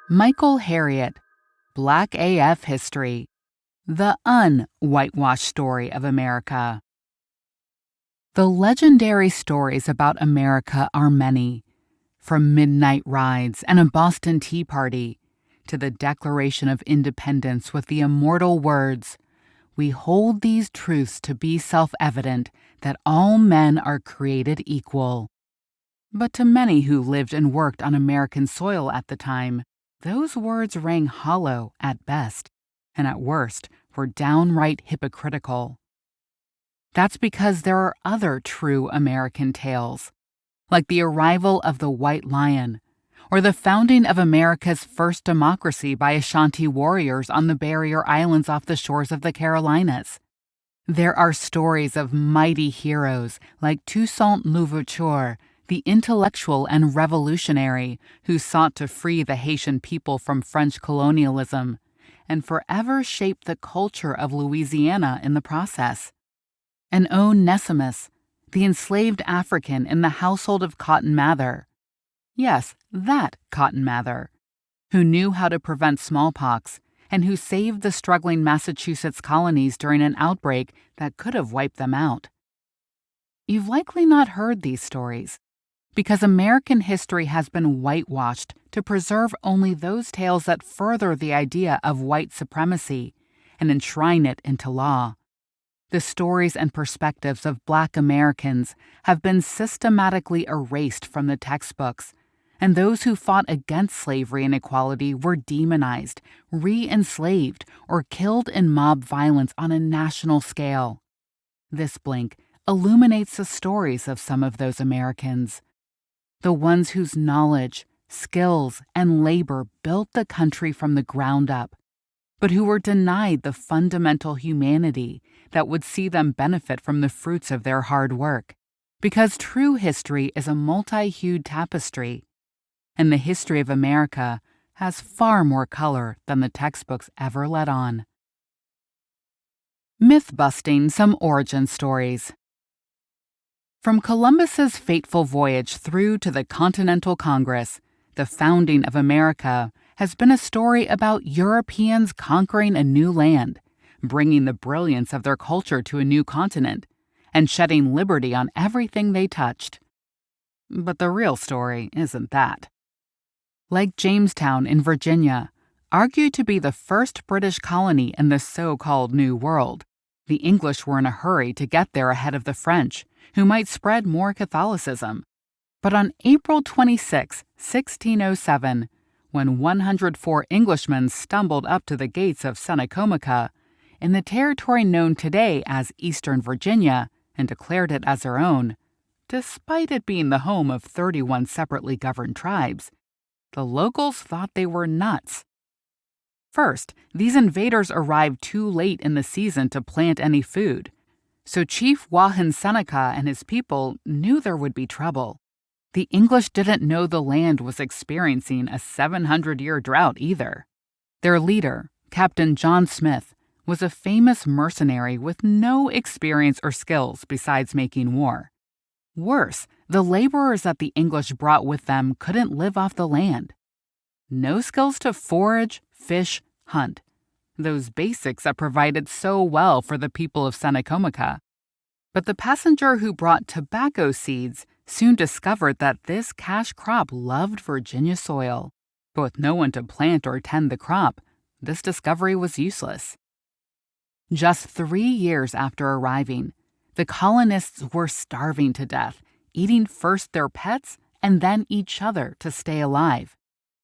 Michael Harriot, Black AF History, the un-whitewashed story of America. The legendary stories about America are many, from midnight rides and a Boston Tea Party to the Declaration of Independence with the immortal words, "We hold these truths to be self-evident that all men are created equal." But to many who lived and worked on American soil at the time, those words rang hollow at best, and at worst were downright hypocritical. That's because there are other true American tales, like the arrival of the White Lion, or the founding of America's first democracy by Ashanti warriors on the barrier islands off the shores of the Carolinas. There are stories of mighty heroes like Toussaint Louverture, the intellectual and revolutionary who sought to free the Haitian people from French colonialism and forever shaped the culture of Louisiana in the process. And Onesimus, the enslaved African in the household of Cotton Mather. Yes, that Cotton Mather, who knew how to prevent smallpox and who saved the struggling Massachusetts colonies during an outbreak that could have wiped them out. You've likely not heard these stories, because American history has been whitewashed to preserve only those tales that further the idea of white supremacy and enshrine it into law. The stories and perspectives of Black Americans have been systematically erased from the textbooks, and those who fought against slavery and equality were demonized, re-enslaved, or killed in mob violence on a national scale. This blank illuminates the stories of some of those Americans, the ones whose knowledge, skills, and labor built the country from the ground up, but who were denied the fundamental humanity that would see them benefit from the fruits of their hard work. Because true history is a multi-hued tapestry, and the history of America has far more color than the textbooks ever let on. Myth-busting some origin stories. From Columbus's fateful voyage through to the Continental Congress, the founding of America has been a story about Europeans conquering a new land, bringing the brilliance of their culture to a new continent, and shedding liberty on everything they touched. But the real story isn't that. Like Jamestown in Virginia, argued to be the first British colony in the so-called New World, the English were in a hurry to get there ahead of the French, who might spread more Catholicism. But on April 26, 1607, when 104 Englishmen stumbled up to the gates of Senecomica, in the territory known today as Eastern Virginia, and declared it as their own, despite it being the home of 31 separately governed tribes, the locals thought they were nuts. First, these invaders arrived too late in the season to plant any food, so Chief Wahun Seneca and his people knew there would be trouble. The English didn't know the land was experiencing a 700-year drought either. Their leader, Captain John Smith, was a famous mercenary with no experience or skills besides making war. Worse, the laborers that the English brought with them couldn't live off the land. No skills to forage, fish, hunt, those basics that provided so well for the people of Senecomica. But the passenger who brought tobacco seeds soon discovered that this cash crop loved Virginia soil. But with no one to plant or tend the crop, this discovery was useless. Just 3 years after arriving, the colonists were starving to death, eating first their pets and then each other to stay alive.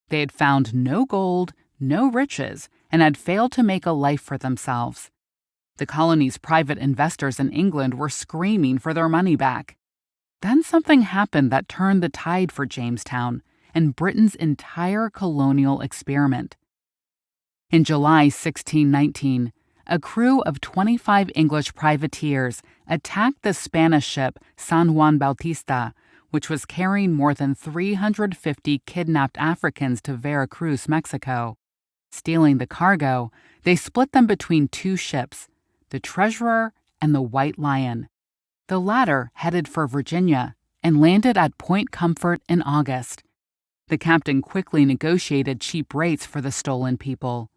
They had found no gold, no riches, and had failed to make a life for themselves. The colony's private investors in England were screaming for their money back. Then something happened that turned the tide for Jamestown and Britain's entire colonial experiment. In July 1619, a crew of 25 English privateers attacked the Spanish ship San Juan Bautista, which was carrying more than 350 kidnapped Africans to Veracruz, Mexico. Stealing the cargo, they split them between two ships, the Treasurer and the White Lion. The latter headed for Virginia and landed at Point Comfort in August. The captain quickly negotiated cheap rates for the stolen people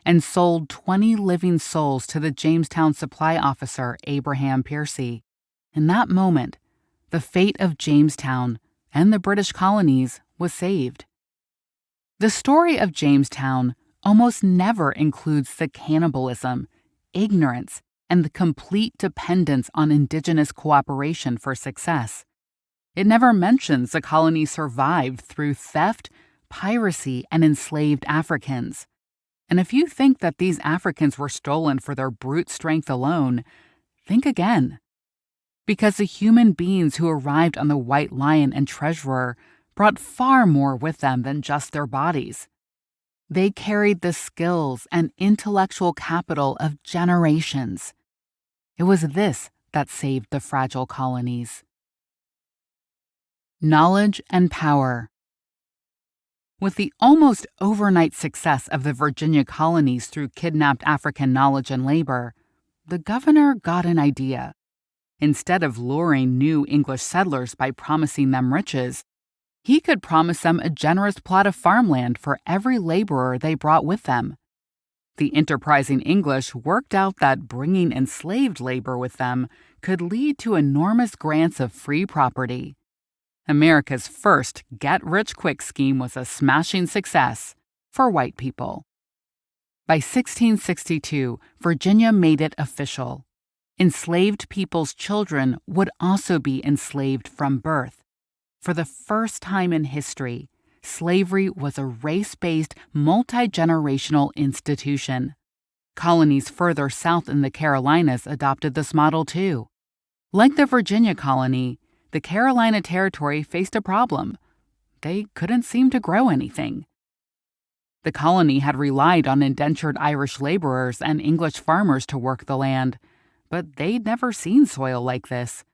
and sold 20 living souls to the Jamestown supply officer Abraham Piercy. In that moment, the fate of Jamestown and the British colonies was saved. The story of Jamestown almost never includes the cannibalism, ignorance, and the complete dependence on indigenous cooperation for success. It never mentions the colony survived through theft, piracy, and enslaved Africans. And if you think that these Africans were stolen for their brute strength alone, think again. Because the human beings who arrived on the White Lion and Treasurer brought far more with them than just their bodies. They carried the skills and intellectual capital of generations. It was this that saved the fragile colonies. Knowledge and power. With the almost overnight success of the Virginia colonies through kidnapped African knowledge and labor, the governor got an idea. Instead of luring new English settlers by promising them riches, he could promise them a generous plot of farmland for every laborer they brought with them. The enterprising English worked out that bringing enslaved labor with them could lead to enormous grants of free property. America's first get-rich-quick scheme was a smashing success for white people. By 1662, Virginia made it official. Enslaved people's children would also be enslaved from birth. For the first time in history, slavery was a race-based, multi-generational institution. Colonies further south in the Carolinas adopted this model too. Like the Virginia colony, the Carolina Territory faced a problem. They couldn't seem to grow anything. The colony had relied on indentured Irish laborers and English farmers to work the land, but they'd never seen soil like this.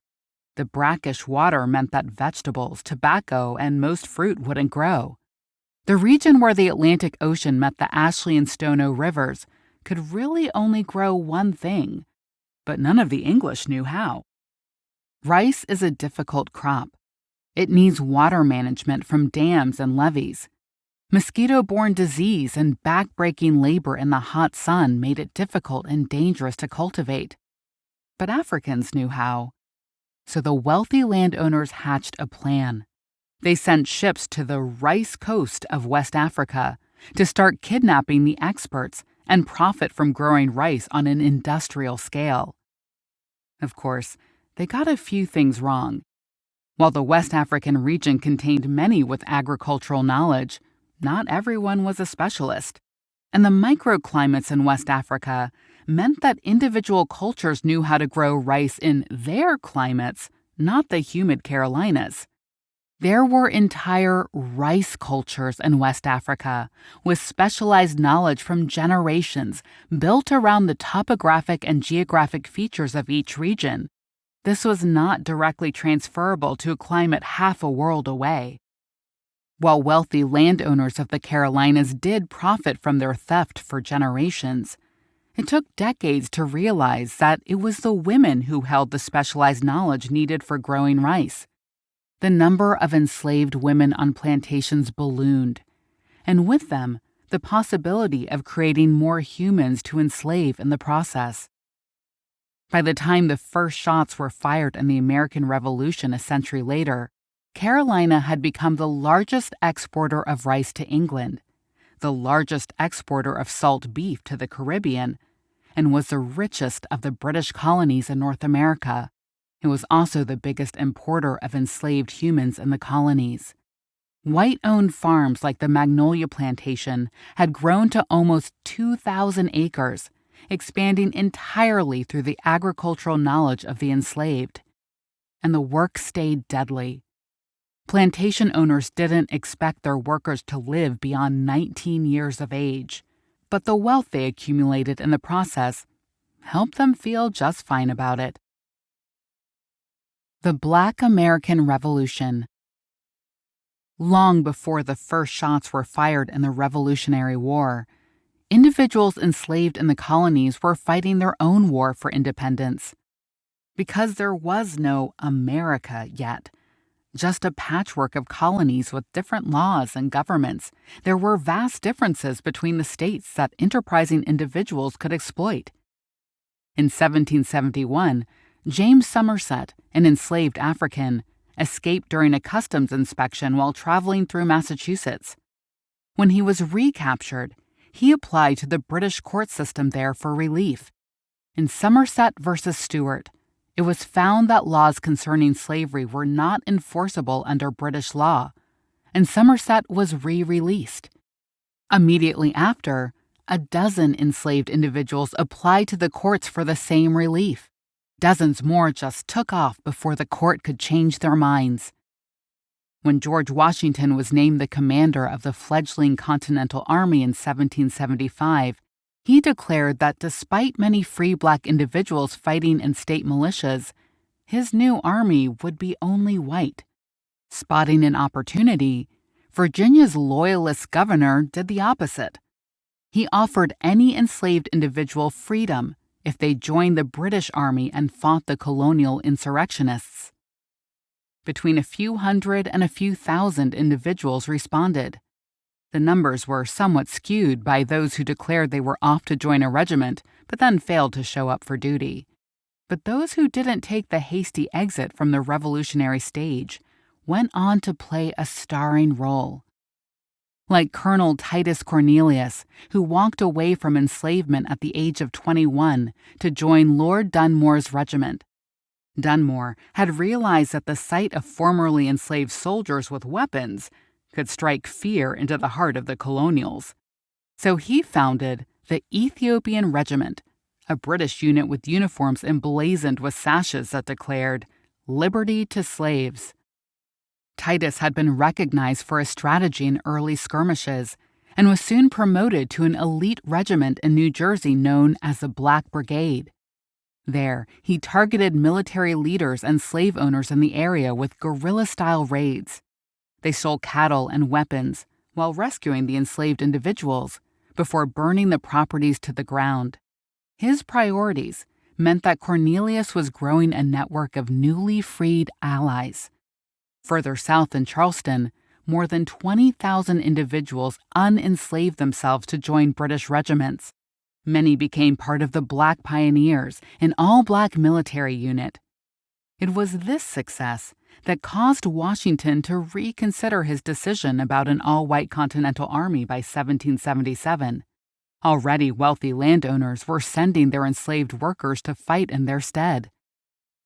The brackish water meant that vegetables, tobacco, and most fruit wouldn't grow. The region where the Atlantic Ocean met the Ashley and Stono rivers could really only grow one thing, but none of the English knew how. Rice is a difficult crop. It needs water management from dams and levees. Mosquito-borne disease and back-breaking labor in the hot sun made it difficult and dangerous to cultivate. But Africans knew how. So the wealthy landowners hatched a plan. They sent ships to the rice coast of West Africa to start kidnapping the experts and profit from growing rice on an industrial scale. Of course, they got a few things wrong. While the West African region contained many with agricultural knowledge, not everyone was a specialist. And the microclimates in West Africa meant that individual cultures knew how to grow rice in their climates, not the humid Carolinas. There were entire rice cultures in West Africa, with specialized knowledge from generations built around the topographic and geographic features of each region. This was not directly transferable to a climate half a world away. While wealthy landowners of the Carolinas did profit from their theft for generations, it took decades to realize that it was the women who held the specialized knowledge needed for growing rice. The number of enslaved women on plantations ballooned, and with them, the possibility of creating more humans to enslave in the process. By the time the first shots were fired in the American Revolution a century later, Carolina had become the largest exporter of rice to England, the largest exporter of salt beef to the Caribbean, and was the richest of the British colonies in North America. It was also the biggest importer of enslaved humans in the colonies. White-owned farms like the Magnolia Plantation had grown to almost 2,000 acres, expanding entirely through the agricultural knowledge of the enslaved. And the work stayed deadly. Plantation owners didn't expect their workers to live beyond 19 years of age, but the wealth they accumulated in the process helped them feel just fine about it. The Black American Revolution. Long before the first shots were fired in the Revolutionary War, individuals enslaved in the colonies were fighting their own war for independence. Because there was no America yet, just a patchwork of colonies with different laws and governments, there were vast differences between the states that enterprising individuals could exploit. In 1771, James Somerset, an enslaved African, escaped during a customs inspection while traveling through Massachusetts. When he was recaptured, he applied to the British court system there for relief. In Somerset v. Stewart, it was found that laws concerning slavery were not enforceable under British law, and Somerset was re-released. Immediately after, a dozen enslaved individuals applied to the courts for the same relief. Dozens more just took off before the court could change their minds. When George Washington was named the commander of the fledgling Continental Army in 1775, he declared that despite many free black individuals fighting in state militias, his new army would be only white. Spotting an opportunity, Virginia's loyalist governor did the opposite. He offered any enslaved individual freedom if they joined the British Army and fought the colonial insurrectionists. Between a few hundred and a few thousand individuals responded. The numbers were somewhat skewed by those who declared they were off to join a regiment but then failed to show up for duty. But those who didn't take the hasty exit from the revolutionary stage went on to play a starring role. Like Colonel Titus Cornelius, who walked away from enslavement at the age of 21 to join Lord Dunmore's regiment. Dunmore had realized that the sight of formerly enslaved soldiers with weapons could strike fear into the heart of the colonials. So he founded the Ethiopian Regiment, a British unit with uniforms emblazoned with sashes that declared, "Liberty to slaves." Titus had been recognized for his strategy in early skirmishes and was soon promoted to an elite regiment in New Jersey known as the Black Brigade. There, he targeted military leaders and slave owners in the area with guerrilla-style raids. They stole cattle and weapons while rescuing the enslaved individuals before burning the properties to the ground. His priorities meant that Cornelius was growing a network of newly freed allies. Further south in Charleston, more than 20,000 individuals unenslaved themselves to join British regiments. Many became part of the Black Pioneers, an all-black military unit. It was this success that caused Washington to reconsider his decision about an all-white Continental Army by 1777. Already wealthy landowners were sending their enslaved workers to fight in their stead.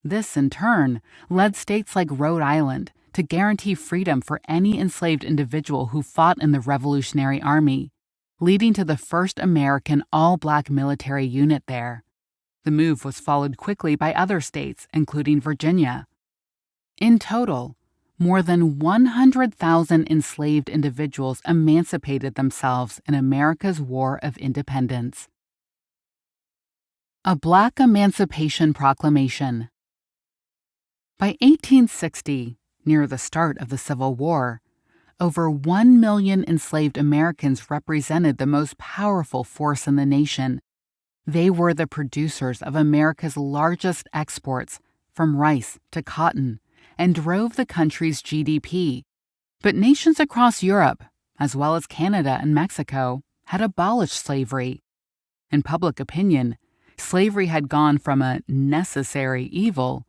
This, in turn, led states like Rhode Island to guarantee freedom for any enslaved individual who fought in the Revolutionary Army, leading to the first American all-black military unit there. The move was followed quickly by other states, including Virginia. In total, more than 100,000 enslaved individuals emancipated themselves in America's War of Independence. A Black Emancipation Proclamation. By 1860, near the start of the Civil War, over 1 million enslaved Americans represented the most powerful force in the nation. They were the producers of America's largest exports, from rice to cotton, and drove the country's GDP. But nations across Europe, as well as Canada and Mexico, had abolished slavery. In public opinion, slavery had gone from a necessary evil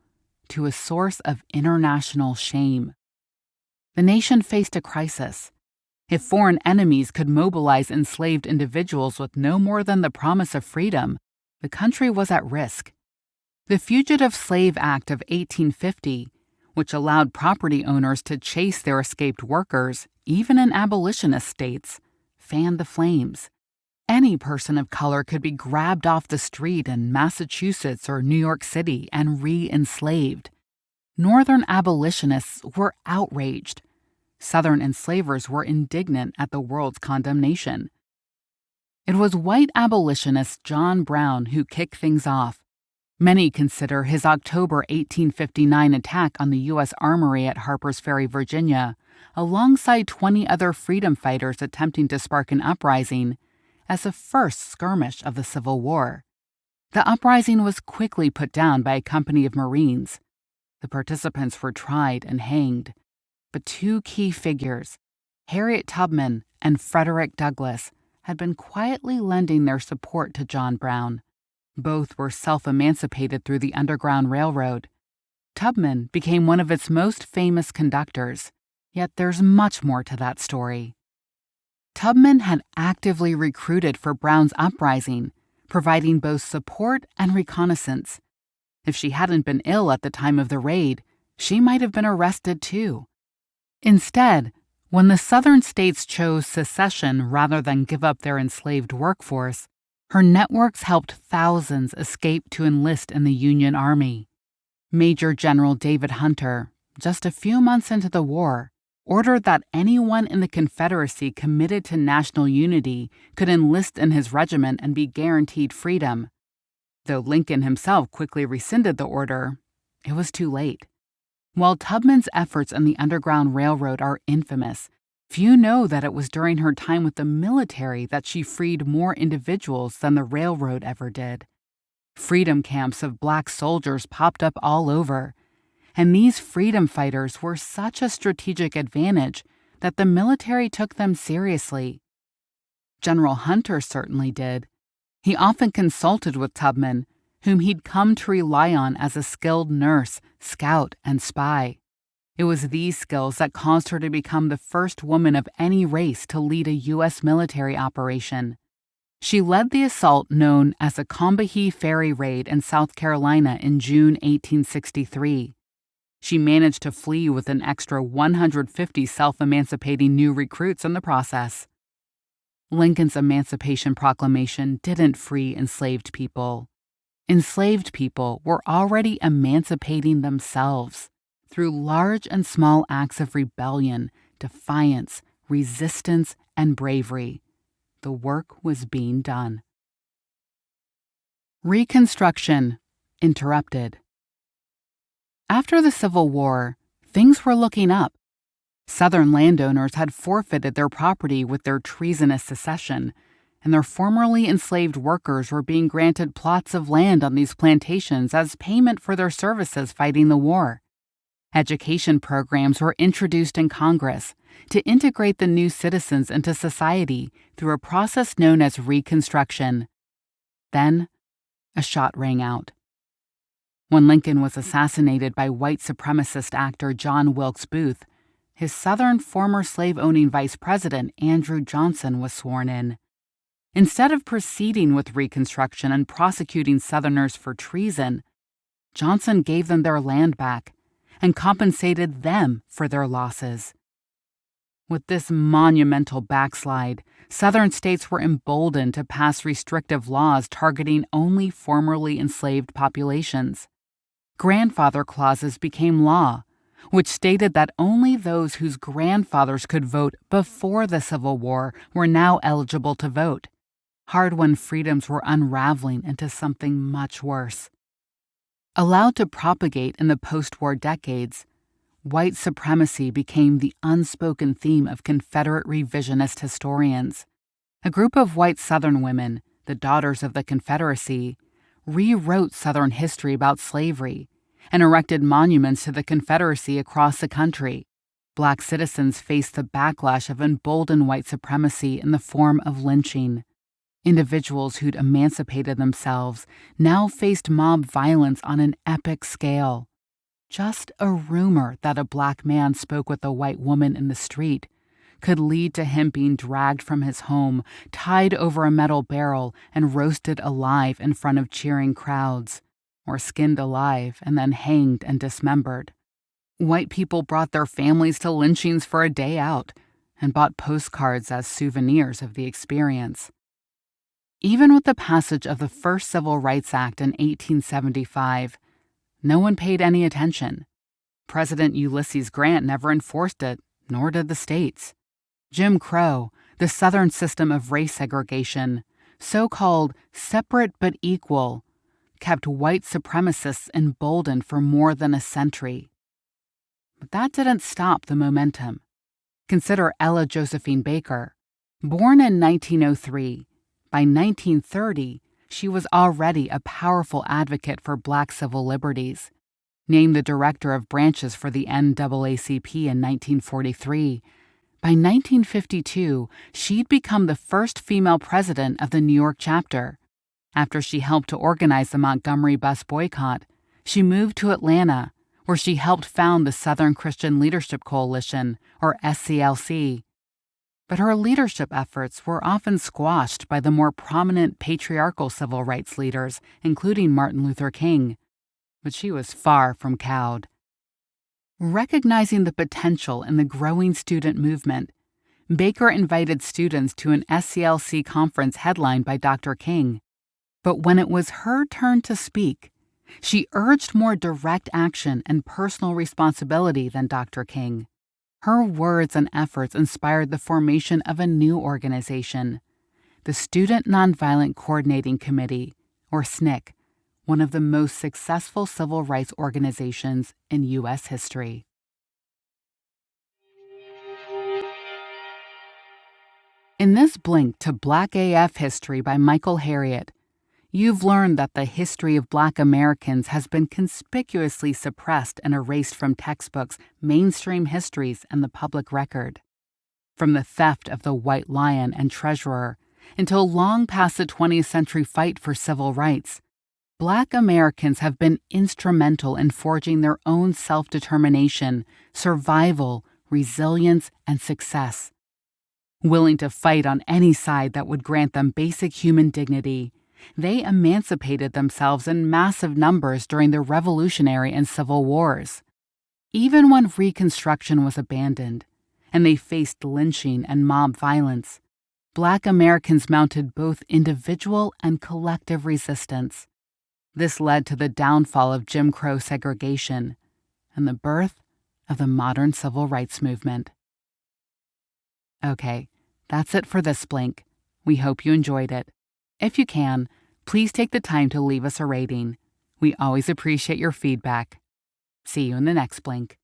to a source of international shame. The nation faced a crisis. If foreign enemies could mobilize enslaved individuals with no more than the promise of freedom, the country was at risk. The Fugitive Slave Act of 1850, which allowed property owners to chase their escaped workers, even in abolitionist states, fanned the flames. Any person of color could be grabbed off the street in Massachusetts or New York City and re-enslaved. Northern abolitionists were outraged. Southern enslavers were indignant at the world's condemnation. It was white abolitionist John Brown who kicked things off. Many consider his October 1859 attack on the U.S. Armory at Harpers Ferry, Virginia, alongside 20 other freedom fighters attempting to spark an uprising, as the first skirmish of the Civil War. The uprising was quickly put down by a company of Marines. The participants were tried and hanged, But two key figures, Harriet Tubman and Frederick Douglass, had been quietly lending their support to John Brown. Both were self-emancipated through the Underground Railroad. Tubman became one of its most famous conductors, yet there's much more to that story. Tubman had actively recruited for Brown's uprising, providing both support and reconnaissance. If she hadn't been ill at the time of the raid, she might have been arrested too. Instead, when the Southern states chose secession rather than give up their enslaved workforce, her networks helped thousands escape to enlist in the Union Army. Major General David Hunter, just a few months into the war, ordered that anyone in the Confederacy committed to national unity could enlist in his regiment and be guaranteed freedom. Though Lincoln himself quickly rescinded the order, it was too late. While Tubman's efforts in the Underground Railroad are infamous, few know that it was during her time with the military that she freed more individuals than the railroad ever did. Freedom camps of black soldiers popped up all over, and these freedom fighters were such a strategic advantage that the military took them seriously. General Hunter certainly did. He often consulted with Tubman, whom he'd come to rely on as a skilled nurse, scout, and spy. It was these skills that caused her to become the first woman of any race to lead a U.S. military operation. She led the assault known as the Combahee Ferry Raid in South Carolina in June 1863. She managed to flee with an extra 150 self-emancipating new recruits in the process. Lincoln's Emancipation Proclamation didn't free enslaved people. Enslaved people were already emancipating themselves through large and small acts of rebellion, defiance, resistance, and bravery. The work was being done. Reconstruction interrupted. After the Civil War, things were looking up. Southern landowners had forfeited their property with their treasonous secession, and their formerly enslaved workers were being granted plots of land on these plantations as payment for their services fighting the war. Education programs were introduced in Congress to integrate the new citizens into society through a process known as Reconstruction. Then, a shot rang out. When Lincoln was assassinated by white supremacist actor John Wilkes Booth, his Southern former slave-owning vice president Andrew Johnson was sworn in. Instead of proceeding with Reconstruction and prosecuting Southerners for treason, Johnson gave them their land back and compensated them for their losses. With this monumental backslide, Southern states were emboldened to pass restrictive laws targeting only formerly enslaved populations. Grandfather clauses became law, which stated that only those whose grandfathers could vote before the Civil War were now eligible to vote. Hard-won freedoms were unraveling into something much worse. Allowed to propagate in the post-war decades, white supremacy became the unspoken theme of Confederate revisionist historians. A group of white Southern women, the Daughters of the Confederacy, rewrote Southern history about slavery and erected monuments to the Confederacy across the country. Black citizens faced the backlash of emboldened white supremacy in the form of lynching. Individuals who'd emancipated themselves now faced mob violence on an epic scale. Just a rumor that a black man spoke with a white woman in the street could lead to him being dragged from his home, tied over a metal barrel, and roasted alive in front of cheering crowds, or skinned alive and then hanged and dismembered. White people brought their families to lynchings for a day out and bought postcards as souvenirs of the experience. Even with the passage of the first Civil Rights Act in 1875, no one paid any attention. President Ulysses Grant never enforced it, nor did the states. Jim Crow, the Southern system of race segregation, so-called separate but equal, kept white supremacists emboldened for more than a century. But that didn't stop the momentum. Consider Ella Josephine Baker. Born in 1903, by 1930, she was already a powerful advocate for black civil liberties. named the director of branches for the NAACP in 1943. By 1952, she'd become the first female president of the New York chapter. After she helped to organize the Montgomery bus boycott, she moved to Atlanta, where she helped found the Southern Christian Leadership Coalition, or SCLC. But her leadership efforts were often squashed by the more prominent patriarchal civil rights leaders, including Martin Luther King. But she was far from cowed. Recognizing the potential in the growing student movement, Baker invited students to an SCLC conference headlined by Dr. King. But when it was her turn to speak, she urged more direct action and personal responsibility than Dr. King. Her words and efforts inspired the formation of a new organization, the Student Nonviolent Coordinating Committee, or SNCC, one of the most successful civil rights organizations in U.S. history. In this Blink to Black AF History by Michael Harriot, you've learned that the history of Black Americans has been conspicuously suppressed and erased from textbooks, mainstream histories, and the public record. From the theft of the White Lion and Treasurer until long past the 20th century fight for civil rights, Black Americans have been instrumental in forging their own self-determination, survival, resilience, and success. Willing to fight on any side that would grant them basic human dignity, they emancipated themselves in massive numbers during the Revolutionary and Civil Wars. Even when Reconstruction was abandoned, and they faced lynching and mob violence, Black Americans mounted both individual and collective resistance. This led to the downfall of Jim Crow segregation and the birth of the modern civil rights movement. Okay, that's it for this Blink. We hope you enjoyed it. If you can, please take the time to leave us a rating. We always appreciate your feedback. See you in the next Blink.